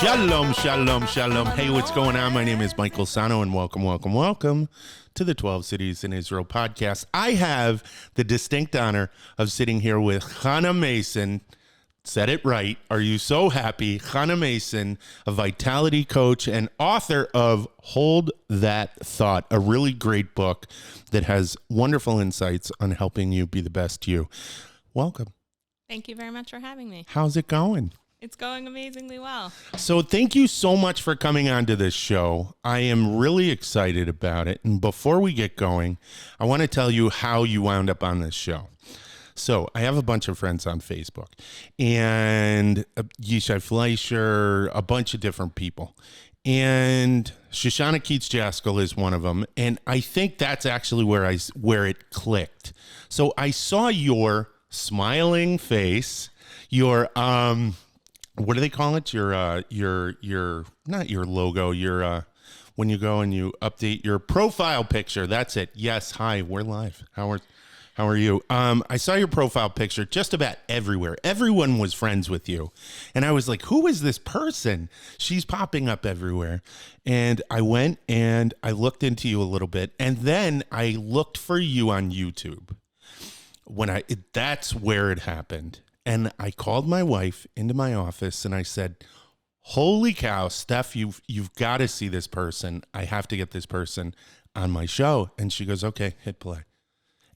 Shalom, shalom, shalom. Hey, what's going on? My name is Michael Sahno, and welcome to the 12 Cities in Israel podcast. I have the distinct honor of sitting here with Chana Mason. Said it right. Are you so happy? Chana Mason, a vitality coach and author of Hold That Thought, a really great book that has wonderful insights on helping you be the best you. Welcome. Thank you very much for having me. How's it going? It's going amazingly well. So thank you so much for coming on to this show. I am really excited about it. And before we get going, I want to tell you how you wound up on this show. So I have a bunch of friends on Facebook, and Yishai Fleischer, a bunch of different people. And Shoshana Keats-Jaskal is one of them. And I think that's actually where it clicked. So I saw your smiling face, your what do they call it? Your not your logo, your when you go and you update your profile picture. That's it. Yes, hi, we're live. How are you? I saw your profile picture just about everywhere. Everyone was friends with you. And I was like, who is this person? She's popping up everywhere. And I went and I looked into you a little bit, and then I looked for you on YouTube. That's where it happened. And I called my wife into my office and I said, holy cow, Steph, you've got to see this person. I have to get this person on my show. And she goes, okay, hit play.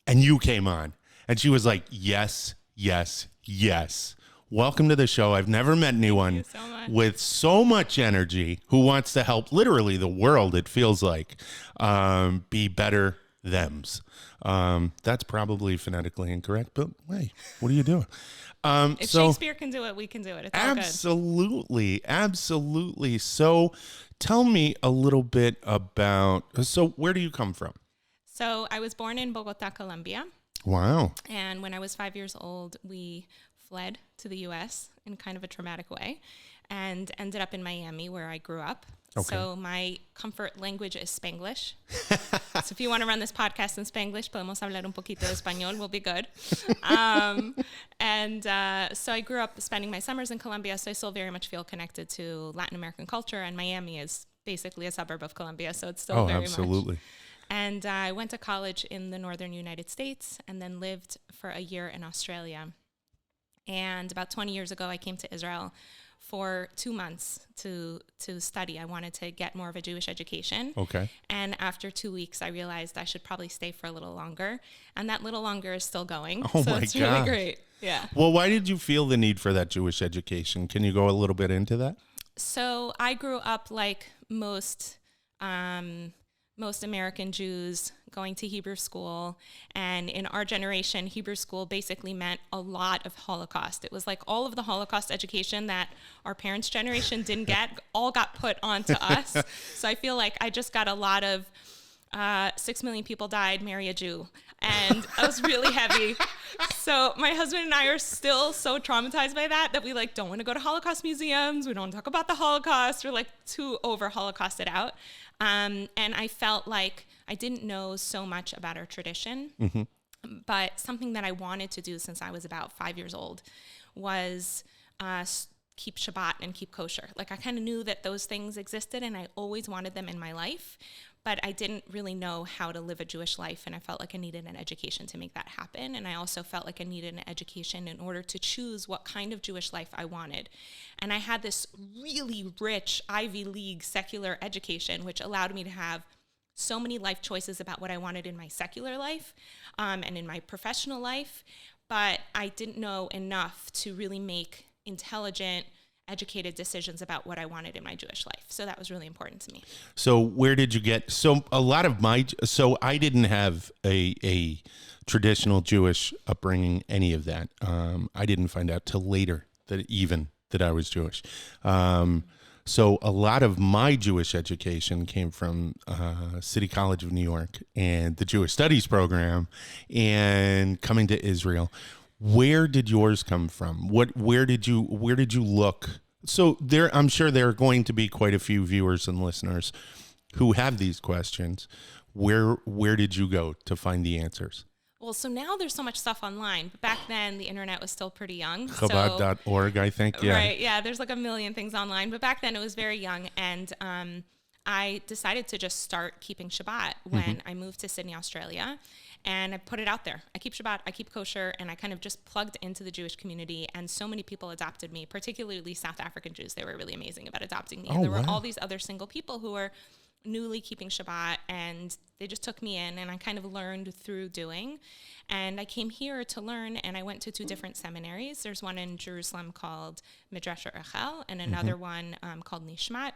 And you came on. And she was like, yes, yes, yes. Welcome to the show. I've never met anyone with so much energy who wants to help literally the world, it feels like, be better thems. That's probably phonetically incorrect, but hey, what are you doing? If Shakespeare can do it, we can do it. It's all good. Absolutely. So tell me a little bit about, so where do you come from? So I was born in Bogota, Colombia. Wow. And when I was 5 years old, we fled to the U.S. in kind of a traumatic way and ended up in Miami, where I grew up. Okay. So my comfort language is Spanglish. So if you want to run this podcast in Spanglish, podemos hablar un poquito de español, we'll be good. So I grew up spending my summers in Colombia, so I still very much feel connected to Latin American culture, and Miami is basically a suburb of Colombia, so it's still very absolutely. much. And I went to college in the northern United States and then lived for a year in Australia. And about 20 years ago, I came to Israel for 2 months to study. I wanted to get more of a Jewish education. Okay. And after 2 weeks, I realized I should probably stay for a little longer. And that little longer is still going. Oh, so my it's God. really great. Yeah. Well, why did you feel the need for that Jewish education? Can you go a little bit into that? So I grew up like most American Jews, going to Hebrew school. And in our generation, Hebrew school basically meant a lot of Holocaust. It was like all of the Holocaust education that our parents' generation didn't get, all got put onto us. So I feel like I just got a lot of 6 million people died, marry a Jew. And I was really heavy. So my husband and I are still so traumatized by that we like don't want to go to Holocaust museums. We don't want to talk about the Holocaust. We're like too over Holocausted out. And I felt like I didn't know so much about our tradition, but something that I wanted to do since I was about 5 years old was keep Shabbat and keep kosher. Like I kind of knew that those things existed and I always wanted them in my life, but I didn't really know how to live a Jewish life, and I felt like I needed an education to make that happen. And I also felt like I needed an education in order to choose what kind of Jewish life I wanted. And I had this really rich Ivy League secular education, which allowed me to have so many life choices about what I wanted in my secular life and in my professional life, but I didn't know enough to really make intelligent, educated decisions about what I wanted in my Jewish life. So that was really important to me. So where did you get, so I didn't have a traditional Jewish upbringing, any of that. I didn't find out till later that I was Jewish. So a lot of my Jewish education came from City College of New York and the Jewish Studies program and coming to Israel. Where did yours come from? Where did you look? So I'm sure there are going to be quite a few viewers and listeners who have these questions. Where did you go to find the answers? Well, so now there's so much stuff online, but back then the internet was still pretty young. Chabad.org, I think. Yeah. Right. Yeah. There's like a million things online, but back then it was very young. And I decided to just start keeping Shabbat when I moved to Sydney, Australia. And I put it out there. I keep Shabbat, I keep kosher, and I kind of just plugged into the Jewish community. And so many people adopted me, particularly South African Jews. They were really amazing about adopting me. And there were all these other single people who were newly keeping Shabbat, and they just took me in, and I kind of learned through doing. And I came here to learn, and I went to 2 different seminaries. There's one in Jerusalem called Midrash Rachel, and another one called Nishmat.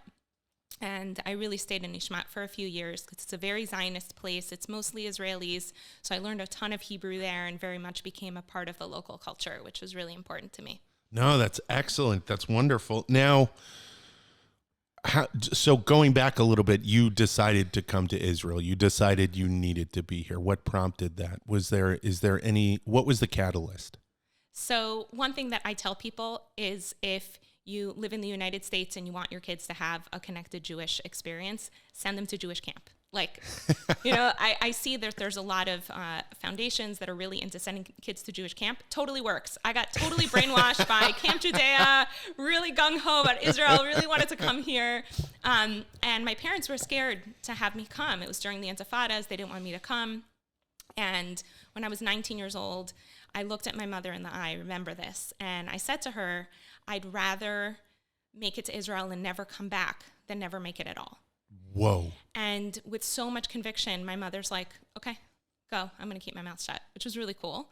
And I really stayed in Nishmat for a few years because it's a very Zionist place. It's mostly Israelis. So I learned a ton of Hebrew there and very much became a part of the local culture, which was really important to me. No, that's excellent. That's wonderful. Now, so going back a little bit, you decided to come to Israel. You decided you needed to be here. What prompted that? What was the catalyst? So one thing that I tell people is if you live in the United States and you want your kids to have a connected Jewish experience, send them to Jewish camp. Like, I see that there's a lot of foundations that are really into sending kids to Jewish camp. Totally works. I got totally brainwashed by Camp Judea, really gung-ho about Israel, really wanted to come here. And my parents were scared to have me come. It was during the Intifadas. They didn't want me to come. And when I was 19 years old, I looked at my mother in the eye, I remember this, and I said to her, I'd rather make it to Israel and never come back than never make it at all. Whoa. And with so much conviction, my mother's like, okay, go. I'm going to keep my mouth shut, which was really cool.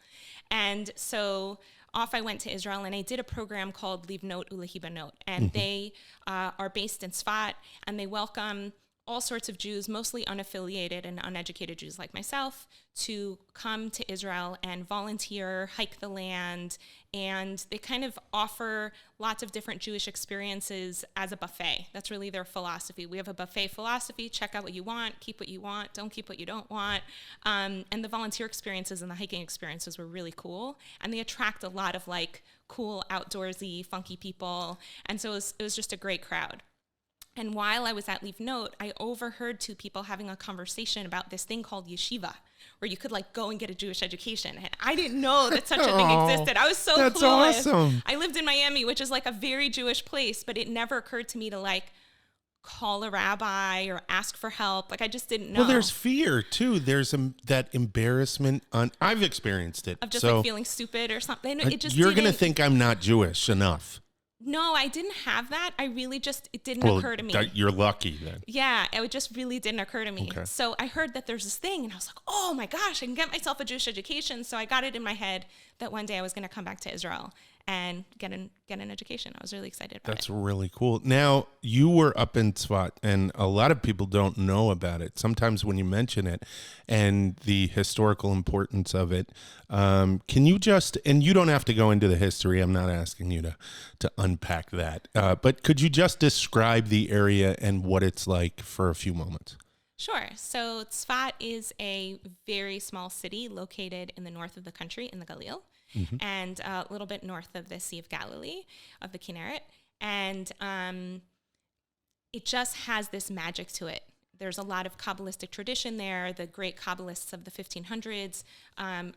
And so off I went to Israel, and I did a program called Leave Note Ulehiba Note. And they are based in Sfat, and they welcome all sorts of Jews, mostly unaffiliated and uneducated Jews like myself, to come to Israel and volunteer, hike the land, and they kind of offer lots of different Jewish experiences as a buffet. That's really their philosophy. We have a buffet philosophy: check out what you want, keep what you want, don't keep what you don't want. And the volunteer experiences and the hiking experiences were really cool, and they attract a lot of like cool, outdoorsy, funky people, and so it was just a great crowd. And while I was at Leave Note, I overheard 2 people having a conversation about this thing called yeshiva, where you could like go and get a Jewish education. And I didn't know that such a thing existed. I was so that's clueless. Awesome. I lived in Miami, which is like a very Jewish place, but it never occurred to me to like call a rabbi or ask for help. Like I just didn't know. Well, there's fear too. There's that embarrassment I've experienced it. Of just like feeling stupid or something. You're going to think I'm not Jewish enough. No, I didn't have that. It didn't occur to me. You're lucky then. Yeah, it just really didn't occur to me. Okay. So I heard that there's this thing, and I was like, oh my gosh, I can get myself a Jewish education. So I got it in my head that one day I was going to come back to Israel and get an education. I was really excited about it. That's really cool. Now, you were up in Tzfat, and a lot of people don't know about it. Sometimes when you mention it and the historical importance of it, can you just, and you don't have to go into the history, I'm not asking you to unpack that, but could you just describe the area and what it's like for a few moments? Sure. So Tzfat is a very small city located in the north of the country in the Galil. And a little bit north of the Sea of Galilee, of the Kinneret. And it just has this magic to it. There's a lot of Kabbalistic tradition there. The great Kabbalists of the 1500s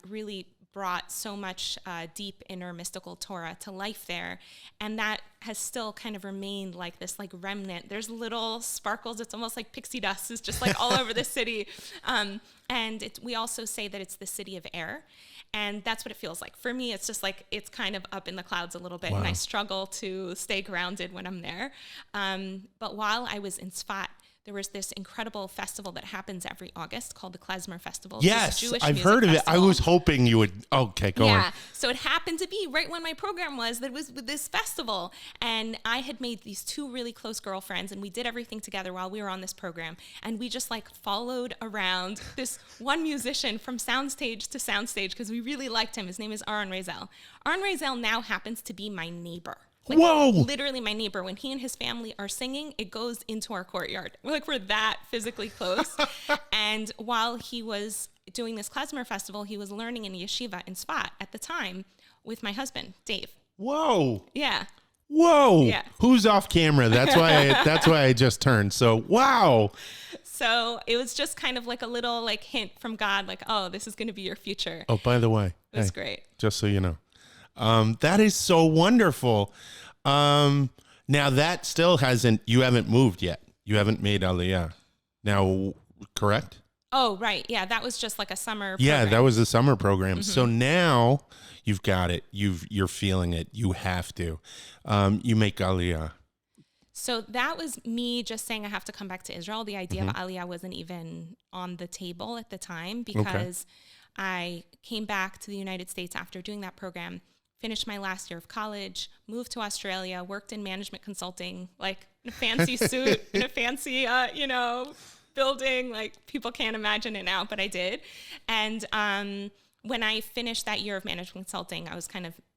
really brought so much deep inner mystical Torah to life there. And that has still kind of remained like this like remnant. There's little sparkles. It's almost like pixie dust is just like all over the city. And we also say that it's the city of air. And that's what it feels like. For me, it's just like it's kind of up in the clouds a little bit. Wow. And I struggle to stay grounded when I'm there. But while I was in Tzfat, there was this incredible festival that happens every August called the Klezmer Festival. Yes, I've heard of it. I was hoping you would. Okay, go on. Yeah, so it happened to be right when my program was that was with this festival. And I had made these 2 really close girlfriends, and we did everything together while we were on this program. And we just like followed around this one musician from soundstage to soundstage because we really liked him. His name is Aaron Rezel. Aaron Rezel now happens to be my neighbor. Like, whoa! Literally my neighbor. When he and his family are singing, it goes into our courtyard. We're that physically close. And while he was doing this Klezmer festival, he was learning in yeshiva in Tzfat at the time with my husband, Dave. Whoa! Yeah. Whoa! Yeah. Who's off camera? That's why I just turned. So wow. So it was just kind of like a little like hint from God, like, oh, this is going to be your future. Oh, by the way, It was great. just so you know, that is so wonderful. Now that still you haven't moved yet. You haven't made Aliyah. Now, correct? Oh, right. Yeah, that was just like a summer Yeah, program. that was a summer program. So now you've got it. You're feeling it. You have to. You make Aliyah. So that was me just saying I have to come back to Israel. The idea of Aliyah wasn't even on the table at the time because I came back to the United States after doing that program, finished my last year of college, moved to Australia, worked in management consulting, like in a fancy suit, in a fancy, building. Like people can't imagine it now, but I did. And when I finished that year of management consulting, I was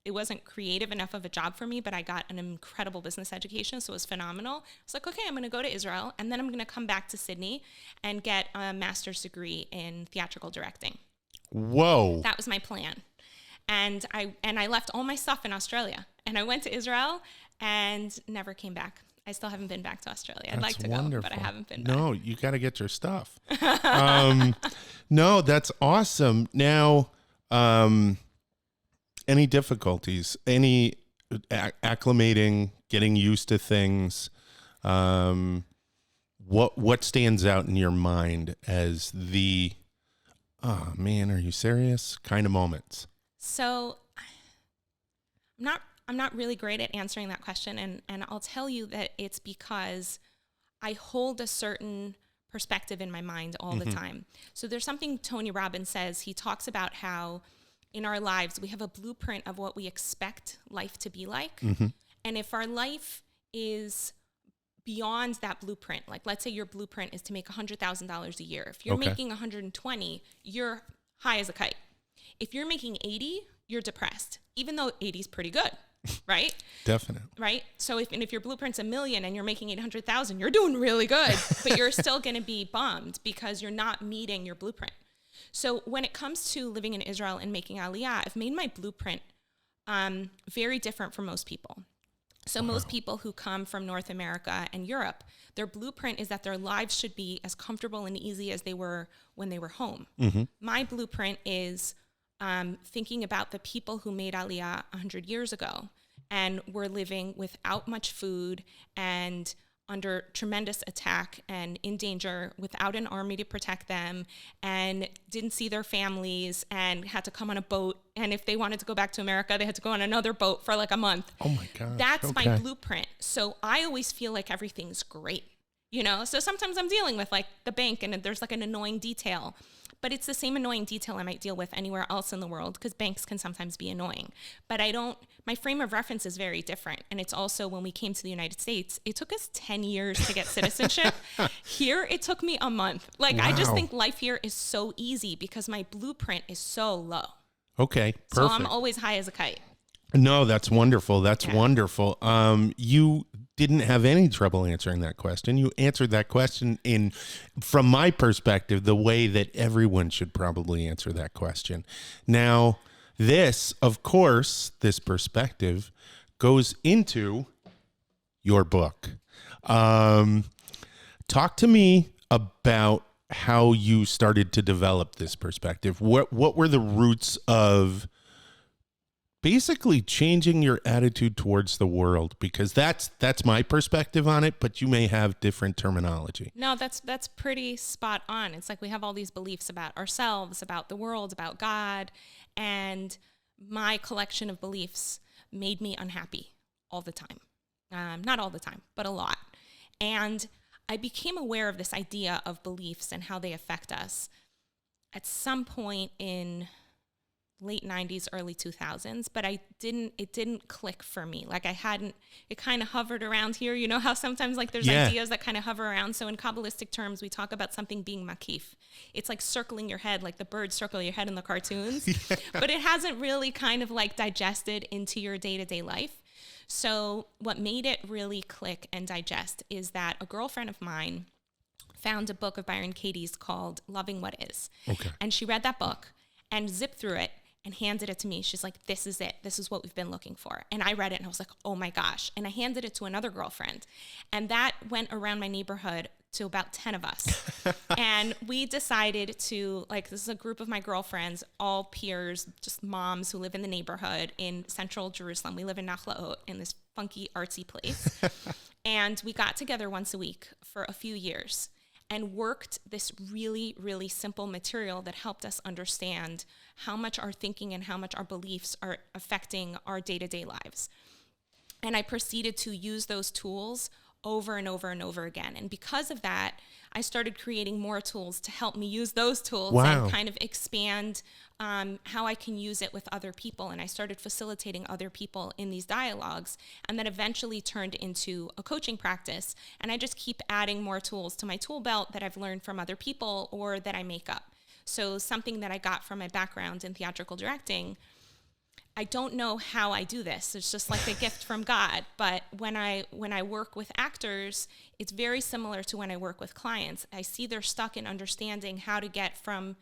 it wasn't creative enough of a job for me, but I got an incredible business education, so it was phenomenal. I was like, okay, I'm going to go to Israel, and then I'm going to come back to Sydney and get a master's degree in theatrical directing. Whoa. That was my plan. And I left all my stuff in Australia, and I went to Israel and never came back. I still haven't been back to Australia. I'd like to go, but I haven't been back. No, you got to get your stuff. No, that's awesome. Now, any difficulties? Any acclimating, getting used to things? What stands out in your mind as the, oh man, are you serious kind of moments? So I'm not really great at answering that question. And I'll tell you that it's because I hold a certain perspective in my mind all the time. So there's something Tony Robbins says. He talks about how in our lives, we have a blueprint of what we expect life to be like. And if our life is beyond that blueprint, like let's say your blueprint is to make $100,000 a year. If you're making 120, you're high as a kite. If you're making 80, you're depressed, even though 80 is pretty good, right? Definitely. Right? So if your blueprint's $1 million and you're making 800,000, you're doing really good, but you're still going to be bummed because you're not meeting your blueprint. So when it comes to living in Israel and making Aliyah, I've made my blueprint very different from most people. So most people who come from North America and Europe, their blueprint is that their lives should be as comfortable and easy as they were when they were home. My blueprint is thinking about the people who made Aliyah 100 years ago and were living without much food and under tremendous attack and in danger without an army to protect them and didn't see their families and had to come on a boat. And if they wanted to go back to America, they had to go on another boat for like a month. Oh my God. That's my blueprint. So I always feel like everything's great, So sometimes I'm dealing with like the bank and there's like an annoying detail, but it's the same annoying detail I might deal with anywhere else in the world because banks can sometimes be annoying. But my frame of reference is very different. And it's also when we came to the United States, it took us 10 years to get citizenship. Here, it took me a month. Like, I just think life here is so easy because my blueprint is so low. Okay, perfect. So I'm always high as a kite. No, that's wonderful. That's wonderful. You didn't have any trouble answering that question. You answered that question from my perspective, the way that everyone should probably answer that question. Now, this perspective goes into your book. Talk to me about how you started to develop this perspective. What were the roots of basically changing your attitude towards the world? Because that's my perspective on it, but you may have different terminology. No, that's pretty spot on. It's like we have all these beliefs about ourselves, about the world, about God, and my collection of beliefs made me unhappy all the time. Not all the time, but a lot. And I became aware of this idea of beliefs and how they affect us at some point in late 90s, early 2000s, but it didn't click for me. Like it kind of hovered around here. You know how sometimes like there's ideas that kind of hover around. So in Kabbalistic terms, we talk about something being makif. It's like circling your head, like the birds circle your head in the cartoons, but it hasn't really kind of like digested into your day-to-day life. So what made it really click and digest is that a girlfriend of mine found a book of Byron Katie's called Loving What Is. Okay. And she read that book and zipped through it and handed it to me. She's like, this is it. This is what we've been looking for. And I read it and I was like, oh my gosh. And I handed it to another girlfriend. And that went around my neighborhood to about 10 of us. And we decided to, like, this is a group of my girlfriends, all peers, just moms who live in the neighborhood in central Jerusalem. We live in Nachlaot, in this funky, artsy place. And we got together once a week for a few years and worked this really, really simple material that helped us understand how much our thinking and how much our beliefs are affecting our day-to-day lives. And I proceeded to use those tools over and over and over again. And because of that, I started creating more tools to help me use those tools and kind of expand how I can use it with other people. And I started facilitating other people in these dialogues, and that eventually turned into a coaching practice. And I just keep adding more tools to my tool belt that I've learned from other people or that I make up. So something that I got from my background in theatrical directing, I don't know how I do this. It's just like a gift from God. But when I work with actors, it's very similar to when I work with clients. I see they're stuck in understanding how to get from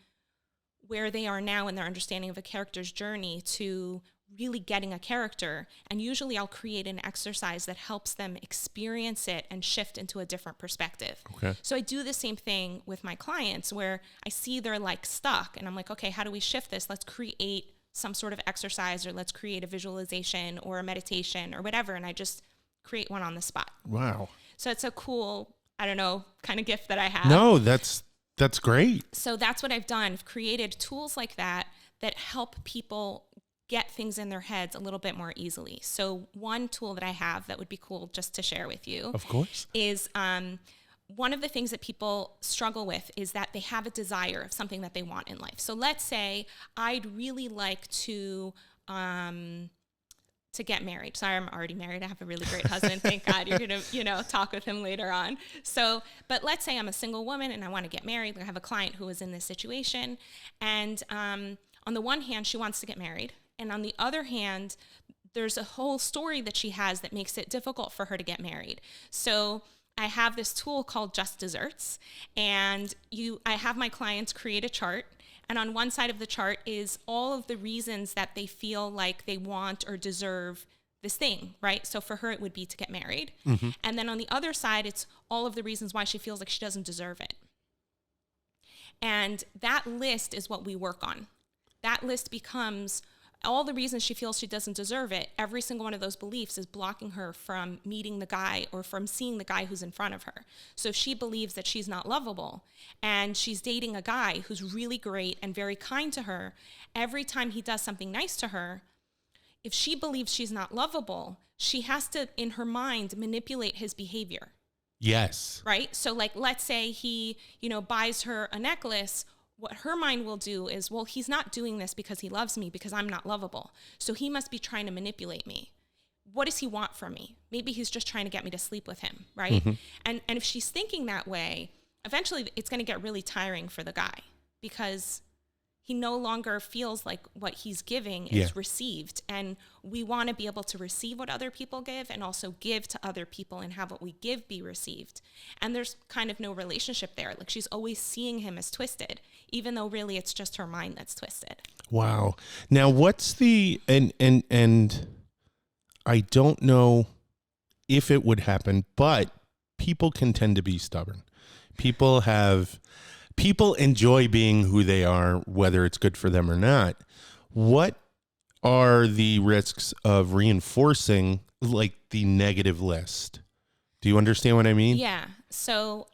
where they are now in their understanding of a character's journey to really getting a character. And usually I'll create an exercise that helps them experience it and shift into a different perspective. Okay. So I do the same thing with my clients where I see they're like stuck and I'm like, okay, how do we shift this? Let's create some sort of exercise, or let's create a visualization or a meditation or whatever. And I just create one on the spot. Wow. So it's a cool, I don't know, kind of gift that I have. No, that's great. So that's what I've done. I've created tools like that that help people get things in their heads a little bit more easily. So one tool that I have that would be cool just to share with you. Of course. Is one of the things that people struggle with is that they have a desire of something that they want in life. So let's say I'd really like to get married. Sorry, I'm already married. I have a really great husband. Thank God. You're going to, talk with him later on. So, but let's say I'm a single woman and I want to get married. I have a client who is in this situation. And on the one hand, she wants to get married. And on the other hand, there's a whole story that she has that makes it difficult for her to get married. So I have this tool called Just Desserts, and I have my clients create a chart, and on one side of the chart is all of the reasons that they feel like they want or deserve this thing, right? So for her, it would be to get married. Mm-hmm. And then on the other side, it's all of the reasons why she feels like she doesn't deserve it. And that list is what we work on. That list becomes all the reasons she feels she doesn't deserve it. Every single one of those beliefs is blocking her from meeting the guy or from seeing the guy who's in front of her. So if she believes that she's not lovable and she's dating a guy who's really great and very kind to her, every time he does something nice to her, if she believes she's not lovable, she has to, in her mind, manipulate his behavior. Yes. Right? So like, let's say he, buys her a necklace. What her mind will do is, well, he's not doing this because he loves me, because I'm not lovable. So he must be trying to manipulate me. What does he want from me? Maybe he's just trying to get me to sleep with him, right? Mm-hmm. And if she's thinking that way, eventually it's going to get really tiring for the guy because he no longer feels like what he's giving is received. And we want to be able to receive what other people give and also give to other people and have what we give be received. And there's kind of no relationship there. Like she's always seeing him as twisted, even though really it's just her mind that's twisted. Wow. Now what's the, and I don't know if it would happen, but people can tend to be stubborn. People enjoy being who they are, whether it's good for them or not. What are the risks of reinforcing like the negative list? Do you understand what I mean? Yeah. So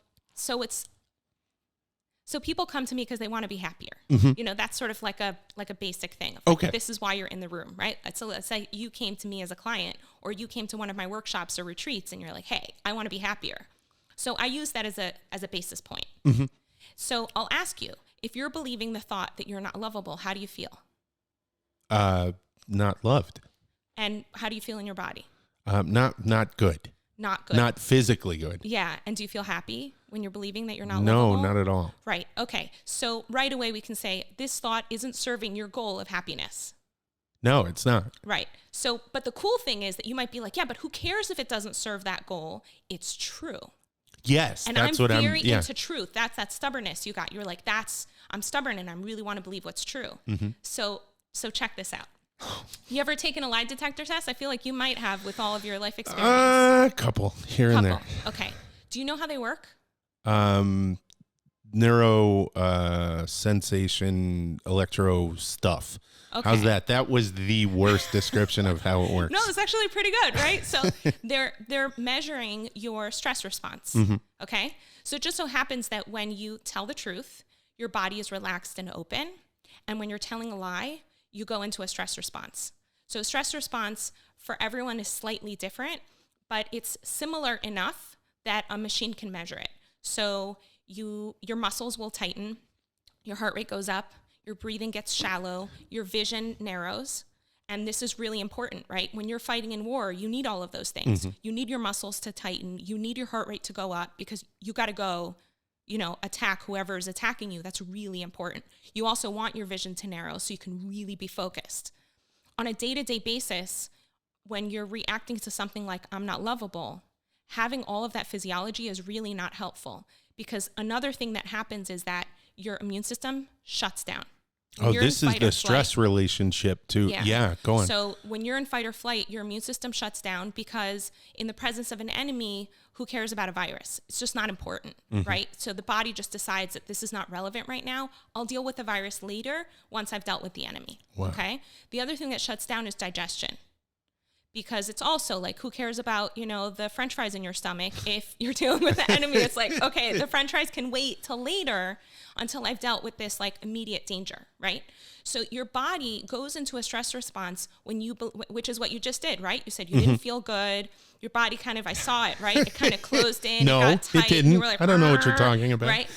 people come to me because they want to be happier. Mm-hmm. That's sort of like a basic thing. Okay. This is why you're in the room, right? So let's say you came to me as a client or you came to one of my workshops or retreats and you're like, hey, I want to be happier. So I use that as a basis point. Mm-hmm. So I'll ask you, if you're believing the thought that you're not lovable, how do you feel? Not loved. And how do you feel in your body? Not good. Not good. Not physically good. Yeah. And do you feel happy when you're believing that you're not lovable? lovable? No, not at all. Right. Okay. So right away we can say this thought isn't serving your goal of happiness. No, it's not. Right. So, but the cool thing is that you might be like, yeah, but who cares if it doesn't serve that goal? It's true. Yes, and that's I'm what I'm very into truth. That's that stubbornness you got. You're like, I'm stubborn and I really want to believe what's true. Mm-hmm. So check this out. You ever taken a lie detector test? I feel like you might have with all of your life experience. A couple here and there. Okay. Do you know how they work? Neuro sensation electro stuff. Okay. How's that? That was the worst description of how it works. No, it's actually pretty good, right? So they're measuring your stress response. Okay. So it just so happens that when you tell the truth, your body is relaxed and open. And when you're telling a lie, you go into a stress response. So a stress response for everyone is slightly different, but it's similar enough that a machine can measure it. So your muscles will tighten, your heart rate goes up, your breathing gets shallow, your vision narrows. And this is really important, right? When you're fighting in war, you need all of those things. You need your muscles to tighten. You need your heart rate to go up because you got to go, attack whoever is attacking you. That's really important. You also want your vision to narrow so you can really be focused. On a day-to-day basis, when you're reacting to something like I'm not lovable, having all of that physiology is really not helpful because another thing that happens is that your immune system shuts down. This is the stress relationship too. Yeah, go on. So when you're in fight or flight, your immune system shuts down because in the presence of an enemy, who cares about a virus? It's just not important, right? So the body just decides that this is not relevant right now. I'll deal with the virus later once I've dealt with the enemy, okay? The other thing that shuts down is digestion. Because it's also like, who cares about, the French fries in your stomach? If you're dealing with the enemy, it's like, okay, the French fries can wait till later until I've dealt with this like immediate danger, right? So your body goes into a stress response which is what you just did, right? You said you didn't feel good. Your body I saw it, right? It kind of closed in. No, it got tight. it didn't. You were like, I don't know what you're talking about. Right?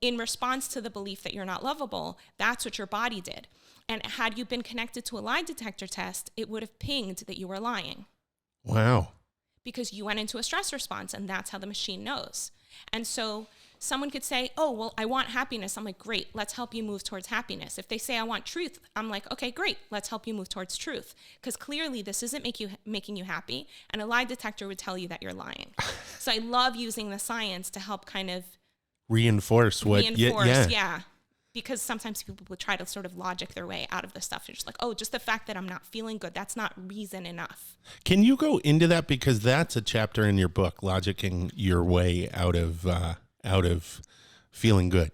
In response to the belief that you're not lovable, that's what your body did. And had you been connected to a lie detector test, it would have pinged that you were lying. Wow. Because you went into a stress response, and that's how the machine knows. And so someone could say, oh, well, I want happiness. I'm like, great, let's help you move towards happiness. If they say I want truth, I'm like, okay, great, let's help you move towards truth. Because clearly this isn't making you happy, and a lie detector would tell you that you're lying. So I love using the science to help kind of reinforce. Yeah. Because sometimes people will try to sort of logic their way out of the stuff. You're just like, oh, just the fact that I'm not feeling good, that's not reason enough. Can you go into that? Because that's a chapter in your book, logicking your way out of feeling good.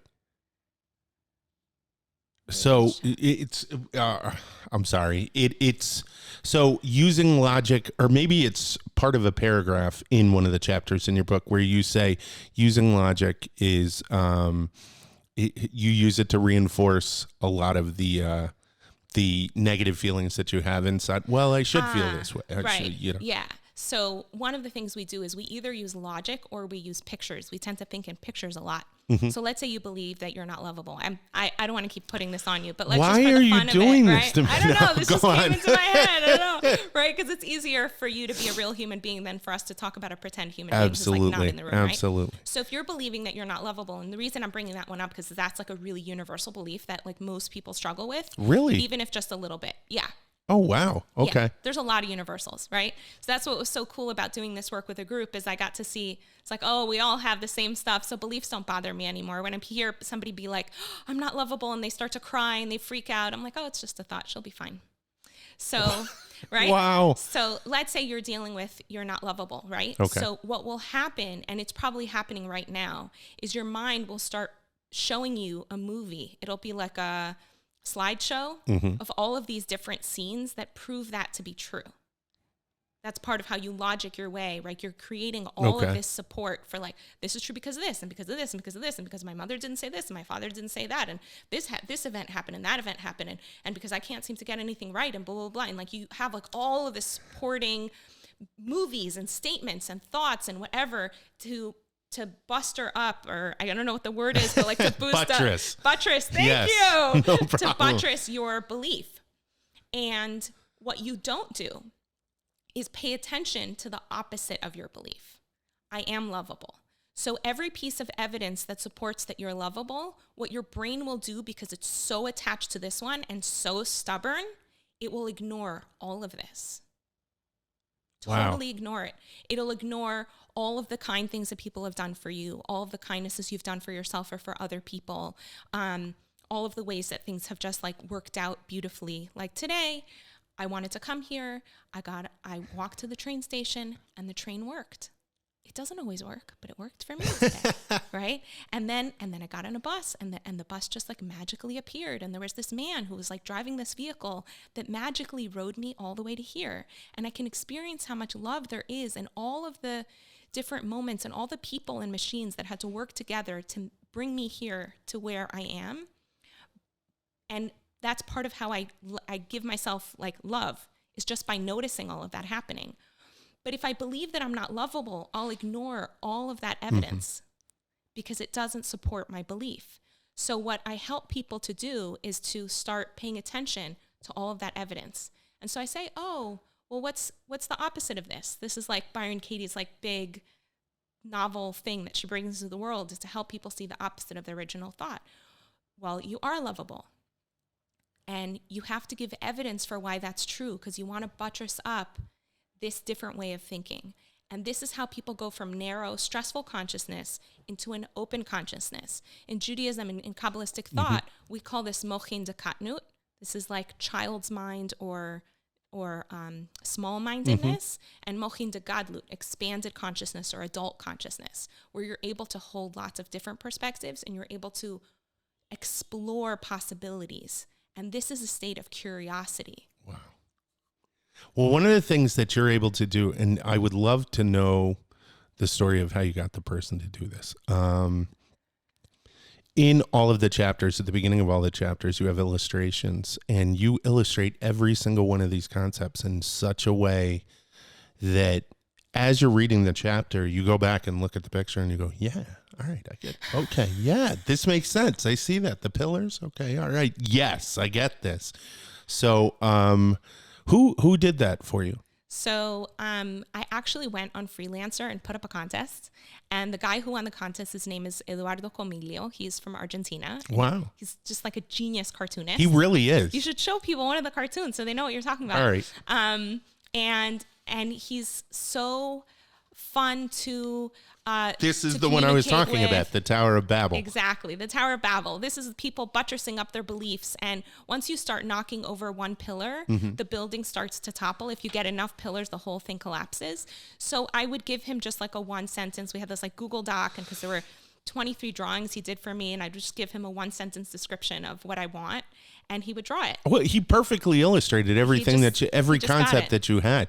So it's, I'm sorry. It's so using logic, or maybe it's part of a paragraph in one of the chapters in your book where you say using logic is, you use it to reinforce a lot of the negative feelings that you have inside. Well, I should feel this way. Actually, right. Yeah. So one of the things we do is we either use logic or we use pictures. We tend to think in pictures a lot. So let's say you believe that you're not lovable. I don't want to keep putting this on you, but let's Why just for the are fun you doing of it, this right? to me? I don't know. This just on. came into my head. I don't know, right? Because it's easier for you to be a real human being than for us to talk about a pretend human being who's like not in the room, Absolutely. Right? So if you're believing that you're not lovable, and the reason I'm bringing that one up because that's like a really universal belief that like most people struggle with. Really? Even if just a little bit. Yeah. Oh, wow. Okay. Yeah, there's a lot of universals, right? So that's what was so cool about doing this work with a group is I got to see, it's like, oh, we all have the same stuff. So beliefs don't bother me anymore. When I hear somebody be like, oh, I'm not lovable, and they start to cry and they freak out, I'm like, oh, it's just a thought. She'll be fine. So, right? Wow. So let's say you're dealing with you're not lovable, right? Okay. So what will happen, and it's probably happening right now, is your mind will start showing you a movie. It'll be like a slideshow of all of these different scenes that prove that to be true. That's part of how you logic your way, right? You're creating all of this support for like, this is true because of this, and because of this, and because of this, and because my mother didn't say this, and my father didn't say that, and this event happened, and that event happened, and because I can't seem to get anything right, and blah, blah, blah. And like you have like all of this supporting movies and statements and thoughts and whatever to buster up, or I don't know what the word is, but like to boost Buttress. Thank Yes. you. No problem. To buttress your belief. And what you don't do is pay attention to the opposite of your belief. I am lovable. So every piece of evidence that supports that you're lovable, what your brain will do because it's so attached to this one and so stubborn, it will ignore all of this. Totally ignore it. It'll ignore all of the kind things that people have done for you, all of the kindnesses you've done for yourself or for other people, all of the ways that things have just like worked out beautifully. Like today, I wanted to come here. I walked to the train station and the train worked. it doesn't always work, but it worked for me today, right? And then I got on a bus, and the bus just like magically appeared, and there was this man who was like driving this vehicle that magically rode me all the way to here, and I can experience how much love there is in all of the different moments and all the people and machines that had to work together to bring me here to where I am. And that's part of how I give myself like love, is just by noticing all of that happening. But if I believe that I'm not lovable, I'll ignore all of that evidence because it doesn't support my belief. So what I help people to do is to start paying attention to all of that evidence. And so I say, oh, well, what's the opposite of this? This is like Byron Katie's like big novel thing that she brings into the world, is to help people see the opposite of their original thought. Well, you are lovable. And you have to give evidence for why that's true, because you want to buttress up this different way of thinking. And this is how people go from narrow, stressful consciousness into an open consciousness. In Judaism and in Kabbalistic thought, we call this mochin de katnut. This is like child's mind or small-mindedness, and mochin de gadlut, expanded consciousness or adult consciousness, where you're able to hold lots of different perspectives and you're able to explore possibilities. And this is a state of curiosity. Wow. Well, one of the things that you're able to do, and I would love to know the story of how you got the person to do this. In all of the chapters, at the beginning of all the chapters, you have illustrations, and you illustrate every single one of these concepts in such a way that as you're reading the chapter, you go back and look at the picture and you go, yeah, all right, I get it. Okay, yeah, this makes sense. I see that. The pillars, okay, all right, yes, I get this. So who did that for you? So I actually went on Freelancer and put up a contest. And the guy who won the contest, his name is Eduardo Comilio. He's from Argentina. Wow. He's just like a genius cartoonist. He really is. You should show people one of the cartoons so they know what you're talking about. All right. And he's so fun to this is the one I was talking about, the Tower of Babel. Exactly, the Tower of Babel. This is people buttressing up their beliefs. And once you start knocking over one pillar, the building starts to topple. If you get enough pillars, the whole thing collapses. So I would give him just like a one sentence. We had this like Google Doc, and because there were 23 drawings he did for me, and I'd just give him a one sentence description of what I want, and he would draw it. Well, he perfectly illustrated everything every concept that you had.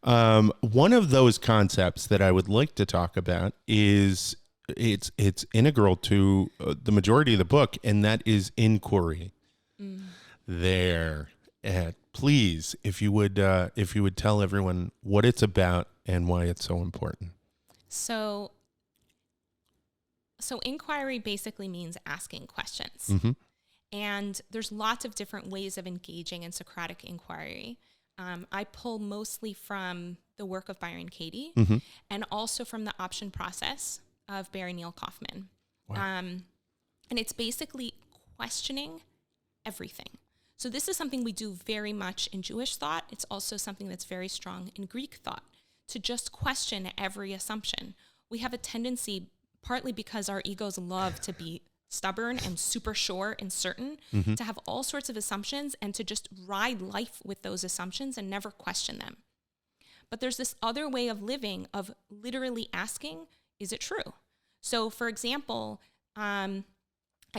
One of those concepts that I would like to talk about is it's integral to the majority of the book, and that is inquiry. There, please, if you would tell everyone what it's about and why it's so important. So inquiry basically means asking questions. And there's lots of different ways of engaging in Socratic inquiry. I pull mostly from the work of Byron Katie and also from the option process of Barry Neil Kaufman. Wow. And it's basically questioning everything. So this is something we do very much in Jewish thought. It's also something that's very strong in Greek thought, to just question every assumption. We have a tendency, partly because our egos love to be stubborn and super sure and certain, to have all sorts of assumptions and to just ride life with those assumptions and never question them. But there's this other way of living, of literally asking, is it true? So for example, I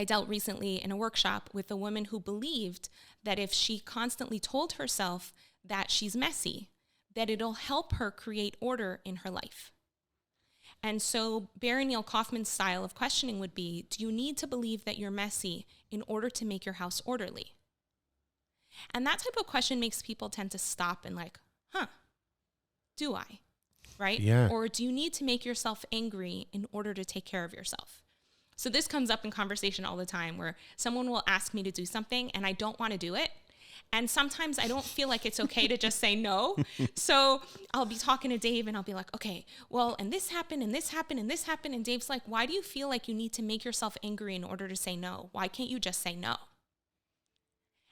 dealt recently in a workshop with a woman who believed that if she constantly told herself that she's messy, that it'll help her create order in her life. And so Barry Neil Kaufman's style of questioning would be, do you need to believe that you're messy in order to make your house orderly? And that type of question makes people tend to stop and like, do I? Right? Yeah. Or do you need to make yourself angry in order to take care of yourself? So this comes up in conversation all the time, where someone will ask me to do something and I don't want to do it. And sometimes I don't feel like it's okay to just say no. So I'll be talking to Dave and I'll be like, okay, well, and this happened and this happened and this happened. And Dave's like, why do you feel like you need to make yourself angry in order to say no? Why can't you just say no?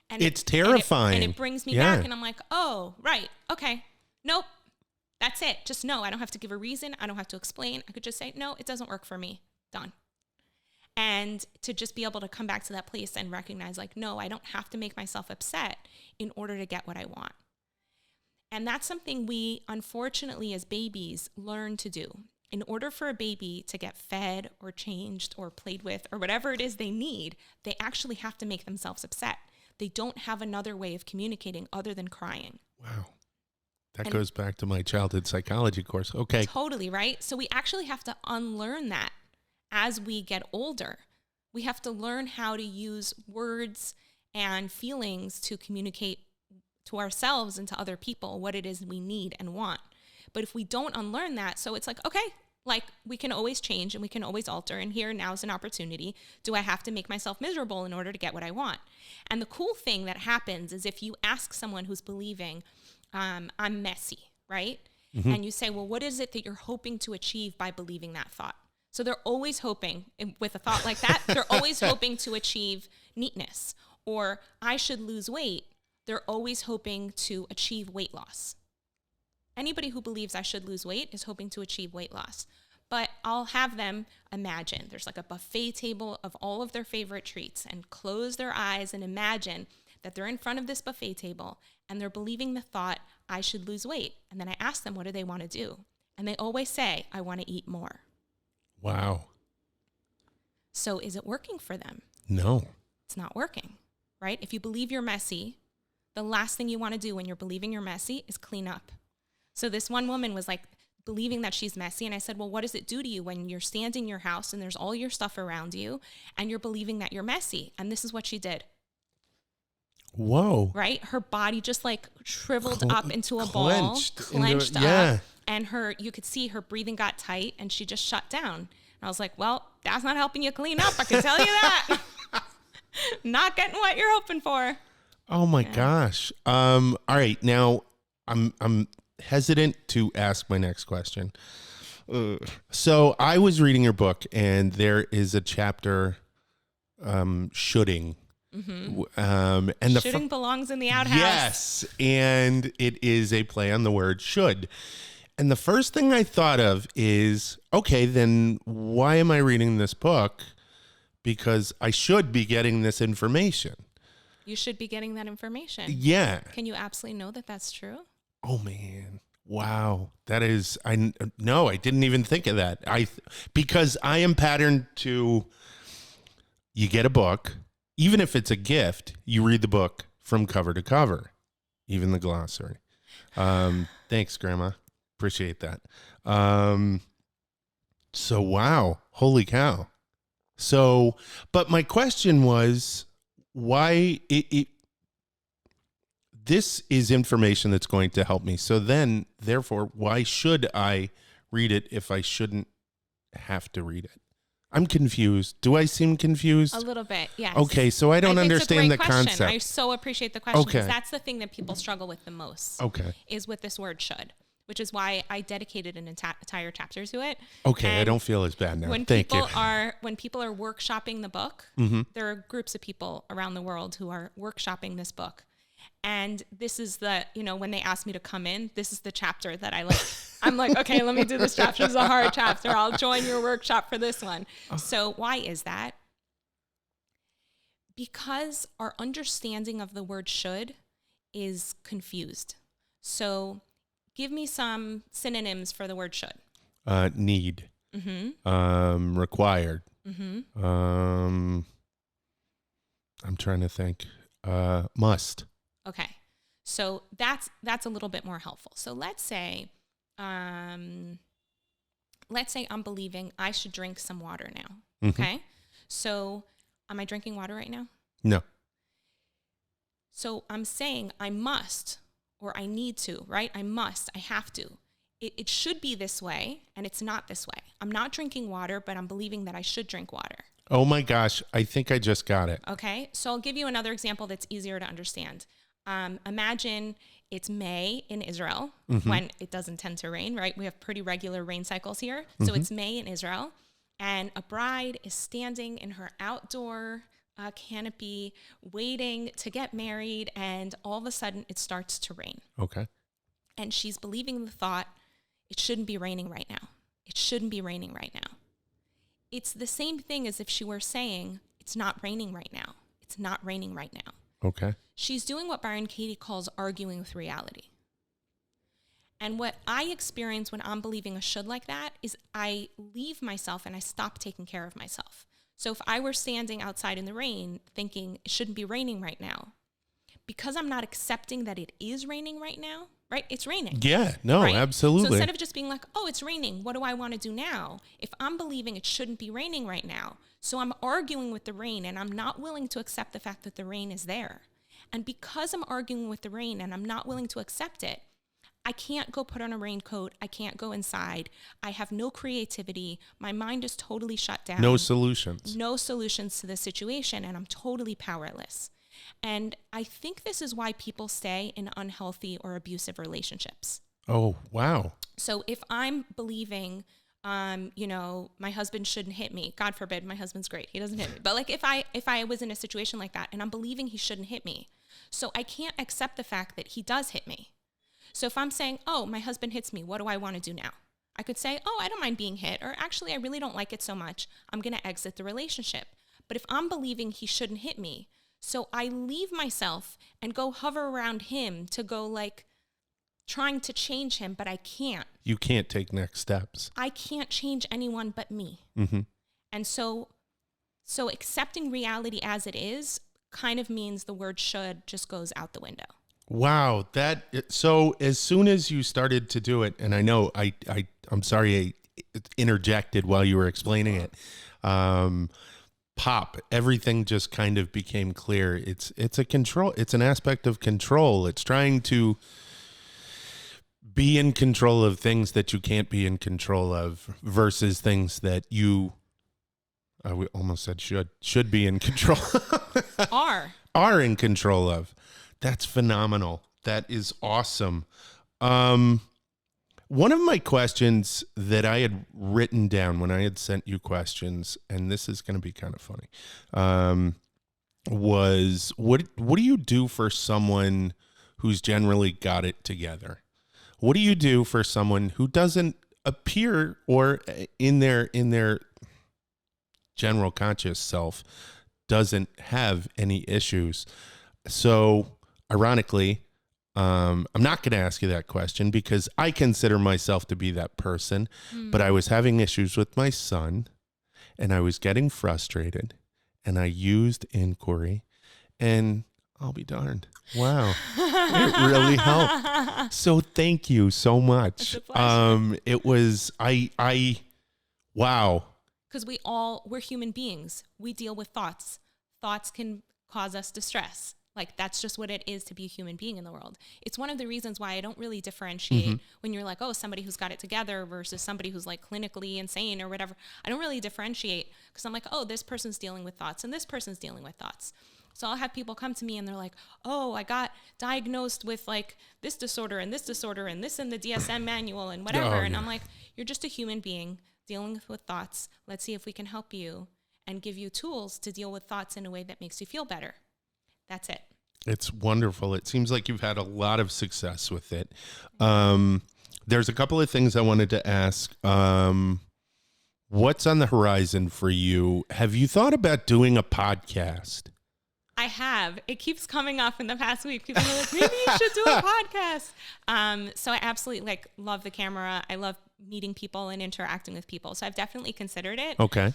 And it's terrifying. And it brings me back and I'm like, oh, right. Okay. Nope. That's it. Just no. I don't have to give a reason. I don't have to explain. I could just say, no, it doesn't work for me. Done. And to just be able to come back to that place and recognize like, no, I don't have to make myself upset in order to get what I want. And that's something we, unfortunately, as babies learn to do. in order for a baby to get fed or changed or played with or whatever it is they need, they actually have to make themselves upset. They don't have another way of communicating other than crying. Wow. That goes back to my childhood psychology course. Okay. Totally, right? So we actually have to unlearn that as we get older. We have to learn how to use words and feelings to communicate to ourselves and to other people what it is we need and want. But if we don't unlearn that, so it's like, okay, like we can always change and we can always alter, and here now's an opportunity. Do I have to make myself miserable in order to get what I want? And the cool thing that happens is if you ask someone who's believing, I'm messy, right? And you say, well, what is it that you're hoping to achieve by believing that thought? So they're always hoping, with a thought like that, they're always hoping to achieve neatness, or I should lose weight. They're always hoping to achieve weight loss. Anybody who believes I should lose weight is hoping to achieve weight loss. But I'll have them imagine there's like a buffet table of all of their favorite treats, and close their eyes and imagine that they're in front of this buffet table and they're believing the thought, I should lose weight. And then I ask them, what do they want to do? And they always say, I want to eat more. Wow. So is it working for them? No. It's not working, right? If you believe you're messy, the last thing you want to do when you're believing you're messy is clean up. So this one woman was like believing that she's messy. And I said, well, what does it do to you when you're standing in your house and there's all your stuff around you and you're believing that you're messy? And this is what she did. Whoa. Right? Her body just like shriveled up into a clenched ball, clenched up. Yeah. And you could see her breathing got tight and she just shut down. And I was like, well, that's not helping you clean up. I can tell you that. Not getting what you're hoping for. Oh my gosh. All right. Now I'm hesitant to ask my next question. So I was reading your book and there is a chapter, shoulding. And the Shoulding belongs in the outhouse. Yes. And it is a play on the word should. And the first thing I thought of is, okay, then why am I reading this book? Because I should be getting this information. You should be getting that information. Yeah. Can you absolutely know that that's true? Oh man. Wow. That is, I didn't even think of that. Because I am patterned to, you get a book, even if it's a gift, you read the book from cover to cover, even the glossary. Thanks, Grandma. Appreciate that. So, wow. Holy cow. So, but my question was, why this is information that's going to help me. So then, therefore, why should I read it if I shouldn't have to read it? I'm confused. Do I seem confused? A little bit, yes. Okay, so I don't understand the concept. I so appreciate the question because Okay. that's the thing that people struggle with the most. Okay. Is with this word should, which is why I dedicated an entire chapter to it. Okay, And I don't feel as bad now. when Thank people you. when people are workshopping the book, there are groups of people around the world who are workshopping this book. And this is when they ask me to come in, this is the chapter that I like. I'm like, okay, let me do this chapter. It's a hard chapter. I'll join your workshop for this one. So why is that? Because our understanding of the word should is confused. So give me some synonyms for the word should. Need. Required. I'm trying to think. Must. Okay. So that's a little bit more helpful. So let's say I'm believing I should drink some water now. Okay. So am I drinking water right now? No. So I'm saying I must, or I need to, right? I must, I have to. It should be this way, and it's not this way. I'm not drinking water, but I'm believing that I should drink water. Oh my gosh, I think I just got it. Okay, so I'll give you another example that's easier to understand. Imagine it's May in Israel when it doesn't tend to rain, right? We have pretty regular rain cycles here. So it's May in Israel, and a bride is standing in her outdoor canopy waiting to get married, and all of a sudden it starts to rain. Okay. And she's believing the thought, it shouldn't be raining right now. It shouldn't be raining right now. It's the same thing as if she were saying, it's not raining right now. It's not raining right now. Okay. She's doing what Byron Katie calls arguing with reality. And what I experience when I'm believing a should like that is I leave myself and I stop taking care of myself. So if I were standing outside in the rain thinking it shouldn't be raining right now, because I'm not accepting that it is raining right now, right? It's raining. Yeah, no, right? absolutely. So instead of just being like, oh, it's raining, what do I want to do now? If I'm believing it shouldn't be raining right now, so I'm arguing with the rain and I'm not willing to accept the fact that the rain is there. And because I'm arguing with the rain and I'm not willing to accept it, I can't go put on a raincoat. I can't go inside. I have no creativity. My mind is totally shut down. No solutions. No solutions to the situation, and I'm totally powerless. And I think this is why people stay in unhealthy or abusive relationships. Oh, wow. So if I'm believing, my husband shouldn't hit me, God forbid, my husband's great, he doesn't hit me. But like if I was in a situation like that and I'm believing he shouldn't hit me, so I can't accept the fact that he does hit me. So if I'm saying, oh, my husband hits me, what do I want to do now? I could say, oh, I don't mind being hit, or actually, I really don't like it so much, I'm going to exit the relationship. But if I'm believing he shouldn't hit me, so I leave myself and go hover around him to go like trying to change him, but I can't. You can't take next steps. I can't change anyone but me. Mm-hmm. And so accepting reality as it is kind of means the word should just goes out the window. Wow, so as soon as you started to do it, and I know I'm sorry I interjected while you were explaining it, everything just kind of became clear. It's an aspect of control. It's trying to be in control of things that you can't be in control of versus things that we almost said should be in control. Are in control of. That's phenomenal. That is awesome. One of my questions that I had written down when I had sent you questions, and this is going to be kind of funny, was what do you do for someone who's generally got it together? What do you do for someone who doesn't appear or in their general conscious self doesn't have any issues? So ironically, I'm not going to ask you that question because I consider myself to be that person, but I was having issues with my son and I was getting frustrated and I used inquiry and I'll be darned. Wow. It really helped. So thank you so much. It was, wow. Because we're human beings. We deal with thoughts. Thoughts can cause us distress. Like, that's just what it is to be a human being in the world. It's one of the reasons why I don't really differentiate when you're like, oh, somebody who's got it together versus somebody who's like clinically insane or whatever. I don't really differentiate because I'm like, oh, this person's dealing with thoughts and this person's dealing with thoughts. So I'll have people come to me and they're like, oh, I got diagnosed with like this disorder and this disorder and this in the DSM manual and whatever. And I'm like, you're just a human being dealing with thoughts. Let's see if we can help you and give you tools to deal with thoughts in a way that makes you feel better. That's it. It's wonderful. It seems like you've had a lot of success with it. There's a couple of things I wanted to ask. What's on the horizon for you? Have you thought about doing a podcast? I have. It keeps coming up in the past week. People are like, maybe you should do a podcast. So I absolutely love the camera. I love meeting people and interacting with people. So I've definitely considered it. Okay.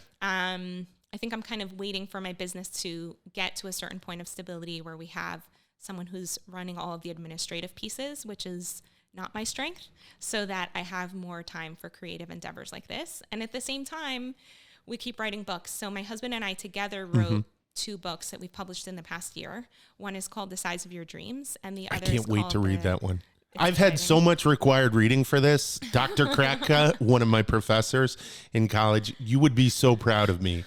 I think I'm kind of waiting for my business to get to a certain point of stability where we have someone who's running all of the administrative pieces, which is not my strength, so that I have more time for creative endeavors like this. And at the same time, we keep writing books. So my husband and I together wrote 2 books that we've published in the past year. One is called The Size of Your Dreams, and the other is I can't wait to read that one. I've exciting. had so much required reading for this. Dr. Kratka, one of my professors in college, you would be so proud of me.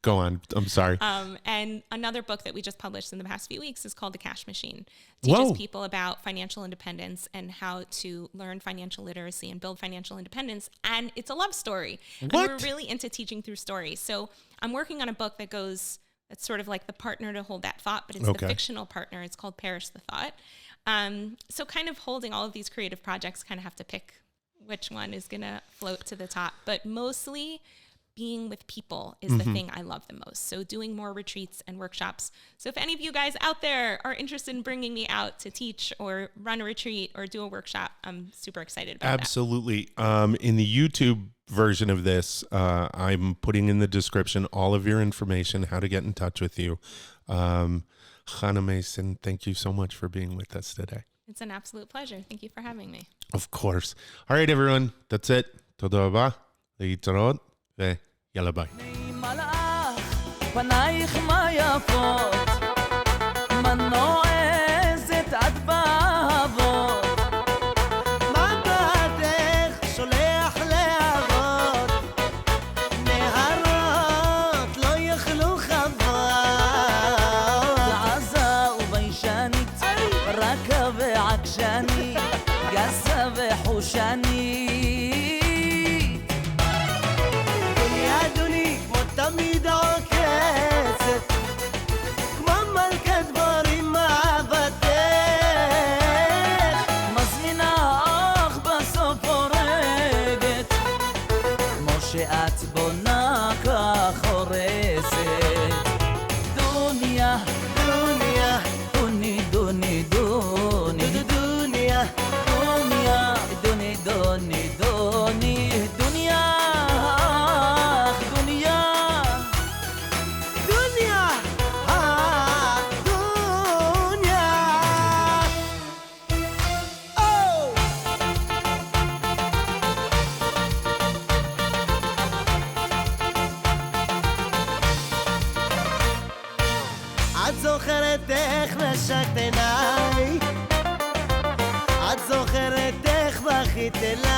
Go on. I'm sorry. And another book that we just published in the past few weeks is called The Cash Machine. It teaches people about financial independence and how to learn financial literacy and build financial independence. And it's a love story. What? And we're really into teaching through stories. So I'm working on a book that's sort of like the partner to hold that thought, but it's the fictional partner. It's called Perish the Thought. So kind of holding all of these creative projects, kind of have to pick which one is going to float to the top. But mostly being with people is the thing I love the most. So doing more retreats and workshops. So if any of you guys out there are interested in bringing me out to teach or run a retreat or do a workshop, I'm super excited about Absolutely. In the YouTube version of this, I'm putting in the description all of your information, how to get in touch with you. Chana Mason, thank you so much for being with us today. It's an absolute pleasure. Thank you for having me. Of course. All right, everyone. That's it. תודה רבה. להתראות. ויאללה ביי. פנייך מה יפות מנועזת עד באהבות מבטך שולח להבות נהרות לא יאכלו חוות עזה וביישנית רכה ועקשנית גסה וחושנית תמיד עוקצת כמו מלכת דבורים אהבתך מזמינה אך בסוף הורגת כמו שאת בונה כך הורסת דוניה דוניה דוני דוני דוני דוניה דוניה דוני דוני דוני דוניה זוכרת איך נשקת עיניי את זוכרת איך בכית אליי